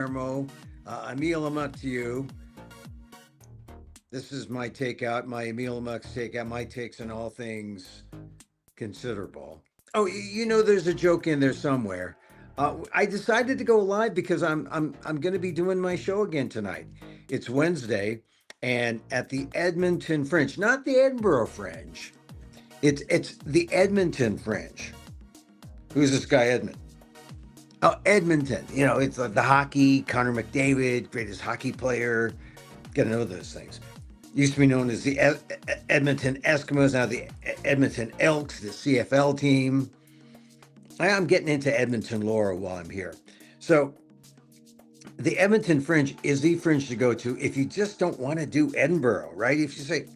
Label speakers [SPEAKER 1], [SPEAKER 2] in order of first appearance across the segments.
[SPEAKER 1] Guillermo. Emil, I'm up to you. This is my takeout, my Emil Amok's takeout, my takes on all things considerable. Oh, there's a joke in there somewhere. I decided to go live because I'm going to be doing my show again tonight. It's Wednesday, and at the Edmonton Fringe, not the Edinburgh Fringe. It's the Edmonton Fringe. Who's this guy, Edmund? Oh, Edmonton. It's the hockey, Connor McDavid, greatest hockey player. Got to know those things. Used to be known as the Edmonton Eskimos, now the Edmonton Elks, the CFL team. I'm getting into Edmonton lore while I'm here. So, the Edmonton Fringe is the fringe to go to if you just don't want to do Edinburgh, right? If you say,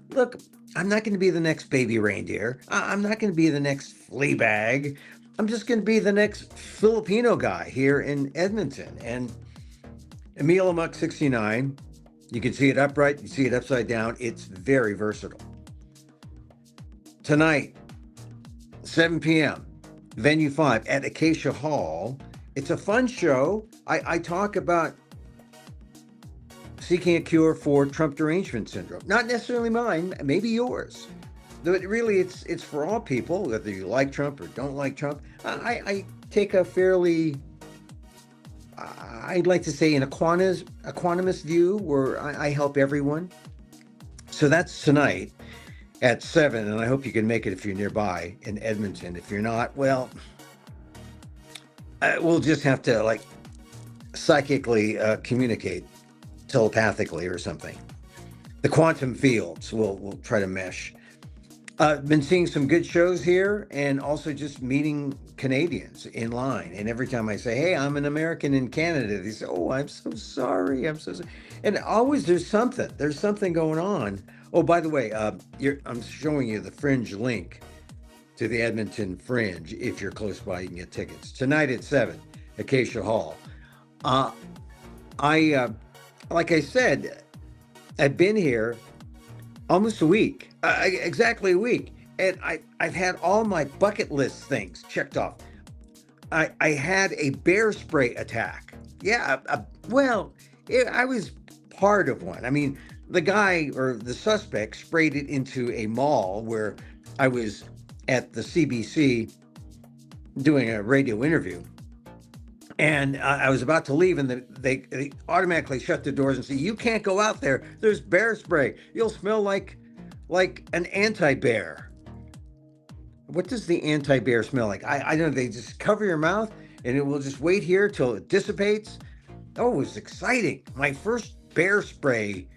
[SPEAKER 1] look, I'm not going to be the next baby reindeer. I'm not going to be the next flea bag. I'm just going to be the next Filipino guy here in Edmonton. And Emil Amok 69, you can see it upright, you see it upside down. It's very versatile. Tonight, 7 p.m., Venue 5 at Acacia Hall. It's a fun show. I talk about seeking a cure for Trump derangement syndrome. Not necessarily mine, maybe yours. But really, it's for all people, whether you like Trump or don't like Trump. I take a fairly, I'd like to say, an equanimous view where I help everyone. So that's tonight at 7, and I hope you can make it if you're nearby in Edmonton. If you're not, well, we'll just have to psychically communicate telepathically or something. The quantum fields we'll try to mesh. Been seeing some good shows here and also just meeting Canadians in line. And every time I say, hey, I'm an American in Canada, they say, oh, I'm so sorry. I'm so sorry. And always there's something going on. Oh, by the way, I'm showing you the Fringe link to the Edmonton Fringe. If you're close by, you can get tickets. Tonight at 7, Acacia Hall. Like I said, I've been here almost a week, exactly a week. And I've had all my bucket list things checked off. I had a bear spray attack. Yeah, I was part of one. I mean, the guy or the suspect sprayed it into a mall where I was at the CBC doing a radio interview. And I was about to leave, and they automatically shut the doors and say, you can't go out there. There's bear spray. You'll smell like an anti-bear. What does the anti-bear smell like? I don't know. They just cover your mouth, and it will just wait here till it dissipates. Oh, it was exciting. My first bear spray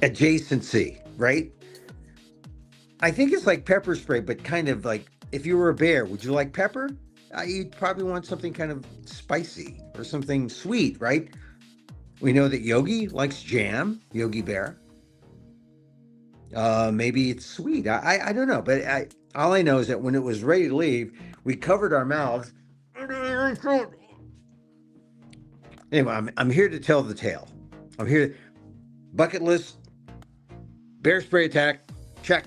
[SPEAKER 1] adjacency, right? I think it's like pepper spray, but kind of like, if you were a bear, would you like pepper? You'd probably want something kind of spicy or something sweet, right? We know that Yogi likes jam, Yogi Bear. Maybe it's sweet. I don't know. But all I know is that when it was ready to leave, we covered our mouths. Anyway, I'm here to tell the tale. I'm here. Bucket list, bear spray attack, check.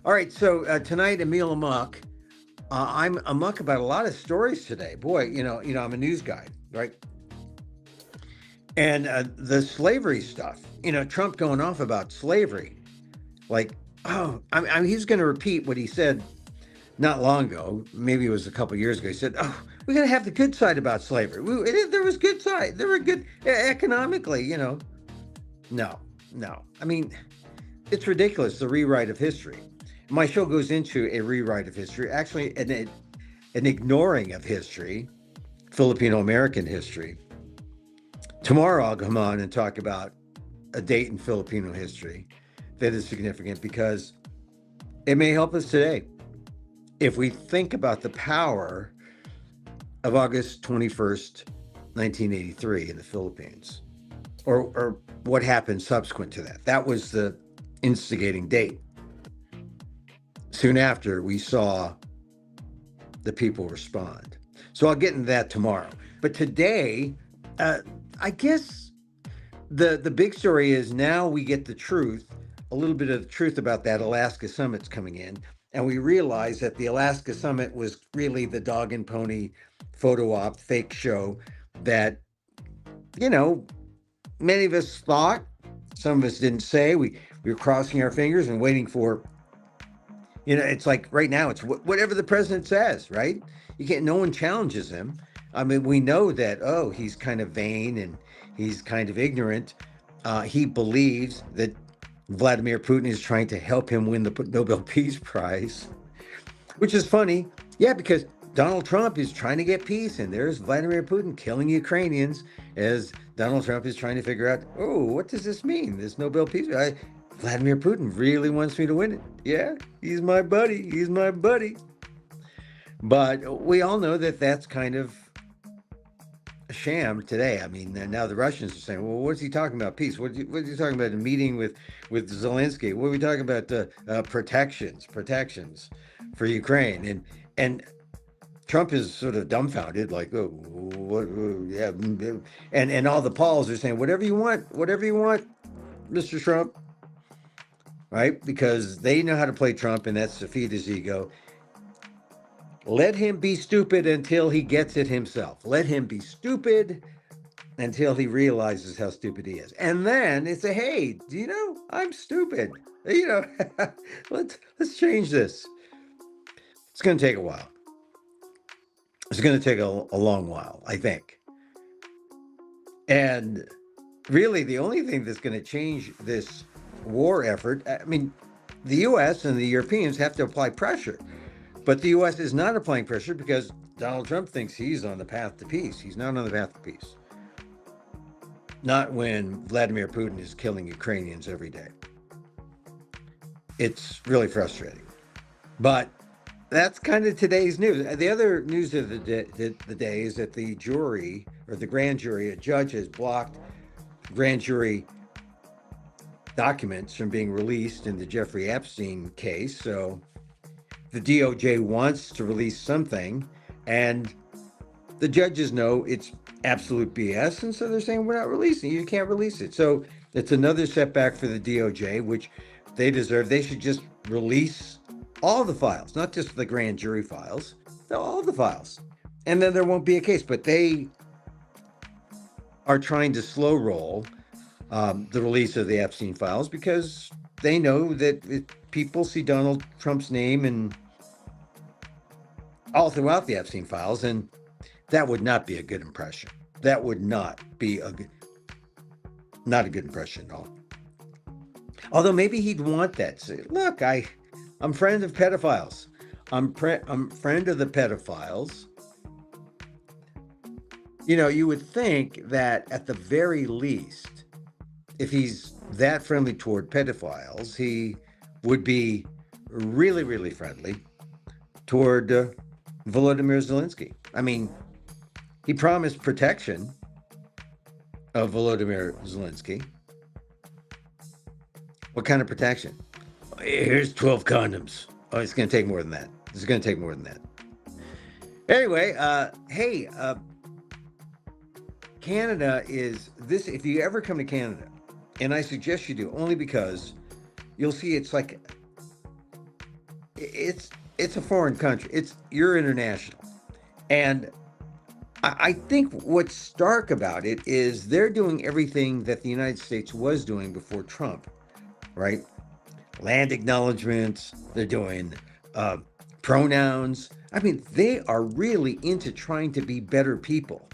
[SPEAKER 1] All right, so tonight, Emil Amok. I'm amok about a lot of stories today. Boy, I'm a news guy, right? And the slavery stuff, Trump going off about slavery. He's going to repeat what he said not long ago. Maybe it was a couple of years ago. He said, we're going to have the good side about slavery. There was good side. There were good economically, No. I mean, it's ridiculous, the rewrite of history. My show goes into a rewrite of history, actually an ignoring of history, Filipino-American history. Tomorrow I'll come on and talk about a date in Filipino history that is significant because it may help us today if we think about the power of August 21st, 1983 in the Philippines, or what happened subsequent to that. That was the instigating date. Soon after, we saw the people respond. So I'll get into that tomorrow. But today, I guess the big story is now we get the truth, a little bit of the truth about that Alaska summit's coming in. And we realize that the Alaska summit was really the dog and pony photo op, fake show that, you know, many of us thought, some of us didn't say. We were crossing our fingers and waiting for, it's like right now, it's whatever the president says, right? You can't, no one challenges him. I mean, we know that, oh, he's kind of vain and he's kind of ignorant. He believes that Vladimir Putin is trying to help him win the Nobel Peace Prize, which is funny. Yeah, because Donald Trump is trying to get peace, and there's Vladimir Putin killing Ukrainians as Donald Trump is trying to figure out, oh, what does this mean? This Nobel Peace Prize. Vladimir Putin really wants me to win it. Yeah, he's my buddy. He's my buddy. But we all know that that's kind of a sham today. I mean, now the Russians are saying, well, what's he talking about? Peace. What is he talking about? A meeting with Zelensky. What are we talking about? Protections for Ukraine. And Trump is sort of dumbfounded, like, oh, what? Yeah, and all the Pauls are saying, whatever you want, Mr. Trump, right? Because they know how to play Trump, and that's to feed his ego. Let him be stupid until he gets it himself. Let him be stupid until he realizes how stupid he is, and then it's a, hey, do you know I'm stupid? Let's change this. It's going to take a while. It's going to take a long while, I think. And really, the only thing that's going to change this war effort, I mean, the U.S. and the Europeans have to apply pressure. But the U.S. is not applying pressure because Donald Trump thinks he's on the path to peace. He's not on the path to peace. Not when Vladimir Putin is killing Ukrainians every day. It's really frustrating. But that's kind of today's news. The other news of the day is that the jury, or the grand jury, a judge has blocked grand jury documents from being released in the Jeffrey Epstein case. So the DOJ wants to release something, and the judges know it's absolute BS, and so they're saying, we're not releasing it. You can't release it. So it's another setback for the DOJ, which they deserve. They should just release all the files, not just the grand jury files, all the files. And then there won't be a case. But they are trying to slow roll the release of the Epstein files because they know that if people see Donald Trump's name and all throughout the Epstein files, and that would not be a good impression. That would not be not a good impression at all. Although maybe he'd want that. Say, look, I'm friend of pedophiles. I'm friend of the pedophiles. You would think that at the very least, if he's that friendly toward pedophiles, he would be really, really friendly toward Volodymyr Zelensky. I mean, he promised protection of Volodymyr Zelensky. What kind of protection? Here's 12 condoms. Oh, it's going to take more than that. It's going to take more than that. Anyway, hey, Canada is this. If you ever come to Canada, and I suggest you do, only because you'll see it's like it's a foreign country. You're international, and I think what's stark about it is they're doing everything that the United States was doing before Trump, right? Land acknowledgements. They're doing pronouns. I mean, they are really into trying to be better people,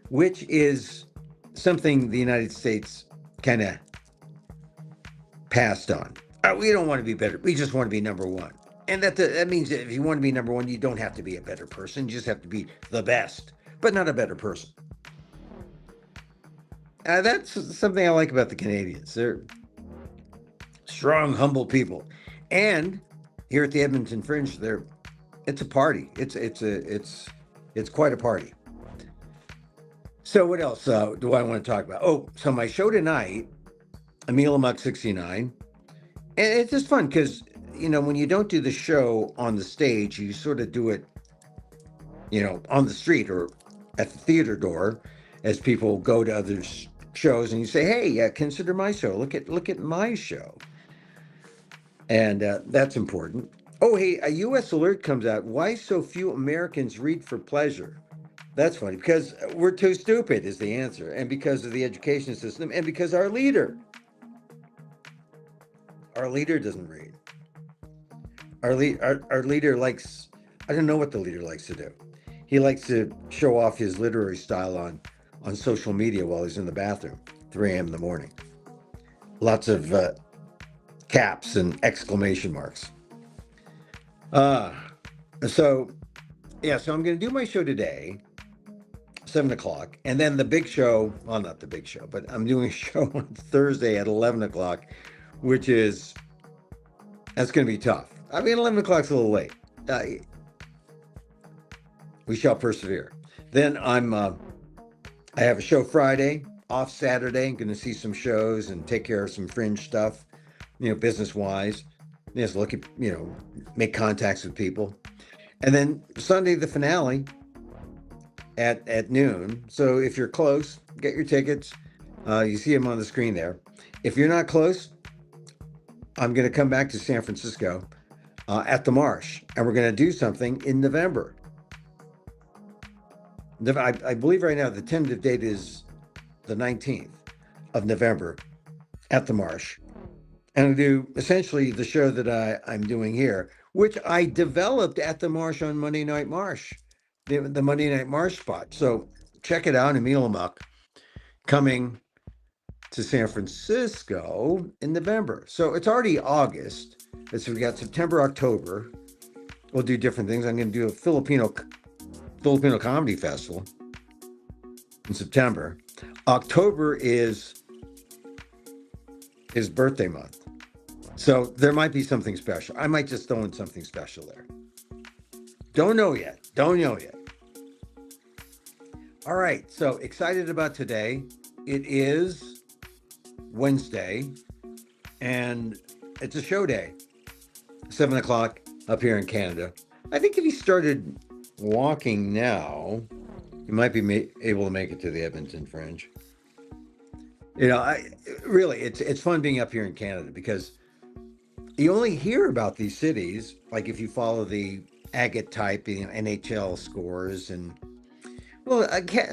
[SPEAKER 1] which is something the United States kind of passed on. We don't want to be better. We just want to be number one. And that means that if you want to be number one, you don't have to be a better person. You just have to be the best, but not a better person. That's something I like about the Canadians. They're strong, humble people. And here at the Edmonton Fringe, it's a party. It's quite a party. So what else do I want to talk about? Oh, so my show tonight, Emil Aug.20-24th, and it's just fun because, when you don't do the show on the stage, you sort of do it, on the street or at the theater door as people go to other shows, and you say, hey, consider my show. Look at my show. And that's important. Oh, hey, a U.S. alert comes out. Why so few Americans read for pleasure? That's funny because we're too stupid is the answer, and because of the education system, and because our leader doesn't read. Our leader likes. I don't know what the leader likes to do. He likes to show off his literary style on social media while he's in the bathroom, 3 a.m. in the morning. Lots of caps and exclamation marks. Uh, so yeah, so I'm going to do my show today, 7 o'clock, and then the big show. Well, not the big show, but I'm doing a show on Thursday at 11 o'clock, which is that's going to be tough. I mean, 11 o'clock's a little late. We shall persevere. Then I have a show Friday, off Saturday. I'm going to see some shows and take care of some Fringe stuff, business wise. Just look at, make contacts with people. And then Sunday, the finale at noon. So if you're close, get your tickets. You see them on the screen there. If you're not close, I'm going to come back to San Francisco at the Marsh, and we're going to do something in November. I believe right now the tentative date is the 19th of November at the Marsh. And I'll do essentially the show that I'm doing here, which I developed at the Marsh on Monday Night Marsh, the Monday Night Marsh spot. So check it out, Emil Amok, coming to San Francisco in November. So it's already August. So we got September, October. We'll do different things. I'm going to do a Filipino Comedy Festival in September. October is his birthday month. So there might be something special. I might just throw in something special there. Don't know yet. All right. So excited about today. It is Wednesday and it's a show day. 7 o'clock up here in Canada. I think if you started walking now, you might be able to make it to the Edmonton Fringe. It's fun being up here in Canada because you only hear about these cities, like if you follow the agate type, NHL scores, and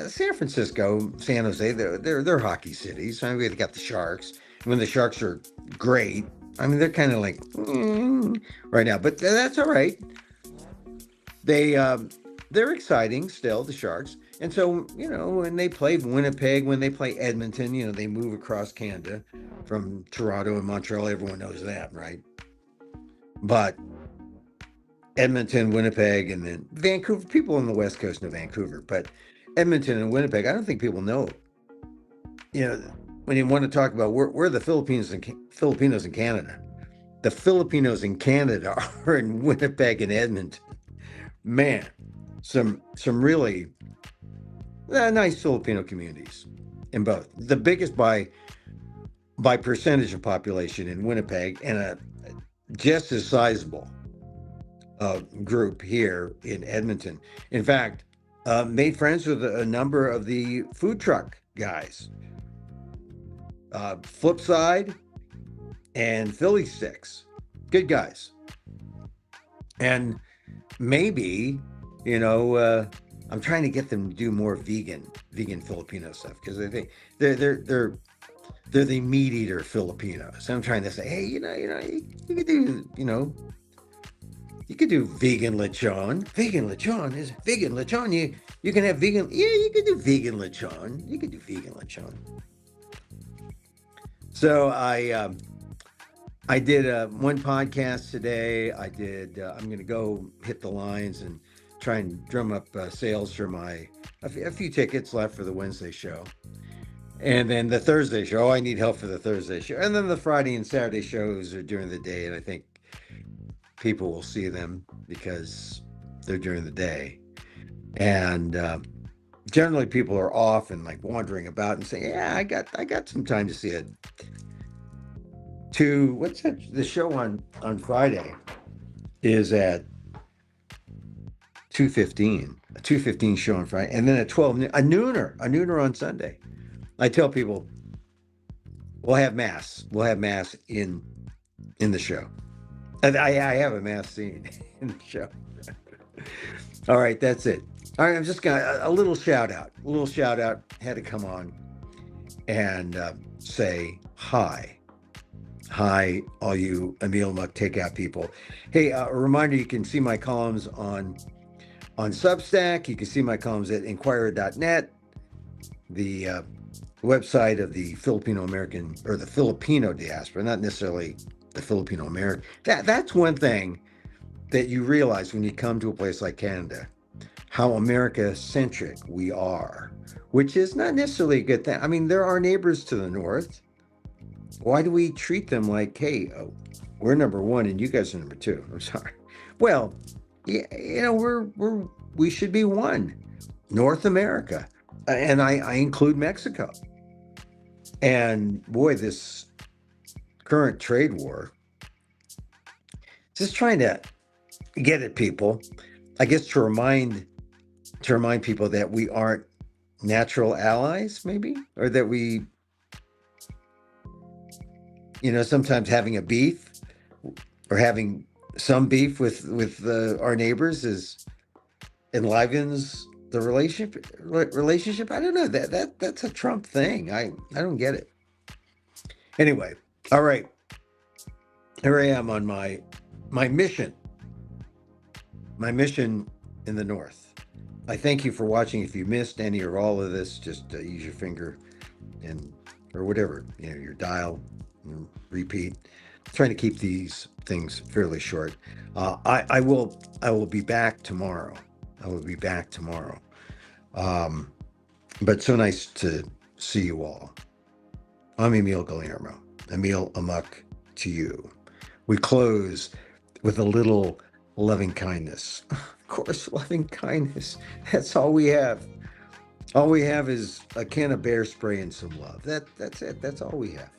[SPEAKER 1] San Francisco, San Jose, they're hockey cities. I mean, they got the Sharks. When the Sharks are great, I mean, they're kind of like right now, but that's all right. They're exciting still, the Sharks. And so, when they play Winnipeg, when they play Edmonton, they move across Canada from Toronto and Montreal. Everyone knows that, right? But Edmonton, Winnipeg, and then Vancouver, people on the West Coast know Vancouver, but Edmonton and Winnipeg, I don't think people know. When you want to talk about where the Filipinos in Canada, the Filipinos in Canada are in Winnipeg and Edmonton. Man, some really nice Filipino communities in both. The biggest by percentage of population in Winnipeg, and a just as sizable group here in Edmonton. In fact, made friends with a number of the food truck guys. Flipside and Philly Sticks. Good guys. And maybe, I'm trying to get them to do more vegan Filipino stuff because I think they're the meat eater Filipinos. I'm trying to say, hey, you could do, you could do vegan lechon. Vegan lechon. You can have vegan. Yeah, you could do vegan lechon. You could do vegan lechon. So I did one podcast today. I'm going to go hit the lines and try and drum up sales for a few tickets left for the Wednesday show. And then the Thursday show, I need help for the Thursday show. And then the Friday and Saturday shows are during the day. And I think people will see them because they're during the day. And generally people are off and like wandering about and saying, yeah, I got some time to see it. What's that? The show on Friday is at 2:15, a 2:15 show on Friday. And then at 12, a nooner on Sunday. I tell people, we'll have mass in the show. And I have a mass scene in the show. All right, that's it. All right, I'm just gonna a little shout out. A little shout out. Had to come on and say hi. Hi, all you Emil Muck takeout people. Hey, a reminder: you can see my columns on Substack. You can see my columns at Inquirer.net, the website of the Filipino American or the Filipino diaspora, not necessarily the Filipino American. That's one thing that you realize when you come to a place like Canada, how America centric we are, which is not necessarily a good thing. I mean, there are neighbors to the north. Why do we treat them like, hey, we're number one and you guys are number two? I'm sorry. Well, yeah, we should be one. North America, and I include Mexico. And boy, this current trade war, just trying to get at people, I guess to remind people that we aren't natural allies, maybe, or that we, sometimes having a beef or having some beef with our neighbors enlivens the relationship. I don't know, that's a Trump thing. I don't get it. Anyway, all right, here I am on my mission in the north. I thank you for watching. If you missed any or all of this, just use your finger or whatever, your dial, repeat. I'm trying to keep these things fairly short. I will be back tomorrow. But so nice to see you all. I'm Emil Guillermo. Emil Amok to you. We close with a little loving kindness. Of course, loving kindness. That's all we have. All we have is a can of bear spray and some love. That's it. That's all we have.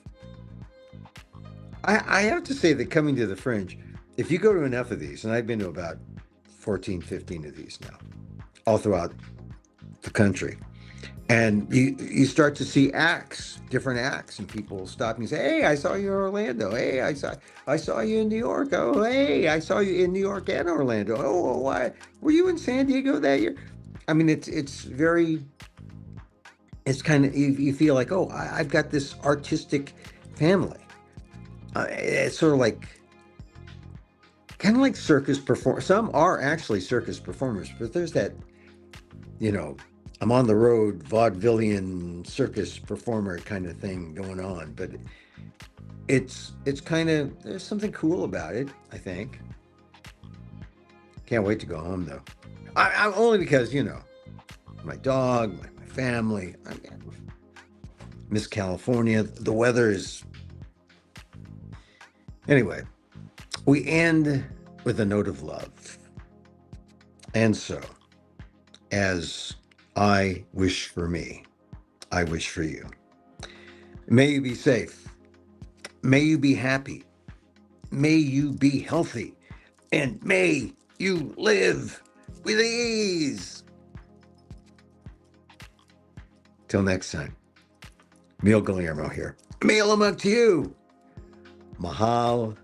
[SPEAKER 1] I have to say that coming to the Fringe, if you go to enough of these, and I've been to about 14, 15 of these now, all throughout the country, and you start to see different acts, and people stop and say, "Hey, I saw you in Orlando. Hey, I saw you in New York. Oh, hey, I saw you in New York and Orlando. Oh, why were you in San Diego that year?" I mean, it's very, it's kind of, you feel like, oh, I've got this artistic family. It's sort of like, kind of like circus performers. Some are actually circus performers, but there's that, I'm on the road vaudevillian circus performer kind of thing going on. But it's kind of, there's something cool about it, I think. Can't wait to go home though. I'm only because, my dog, my family. I miss California. The weather is. Anyway, we end with a note of love. And so, as I wish for me, I wish for you. May you be safe. May you be happy. May you be healthy. And may you live with ease. Till next time, Emil Guillermo here. Emil Amok to you. Mahal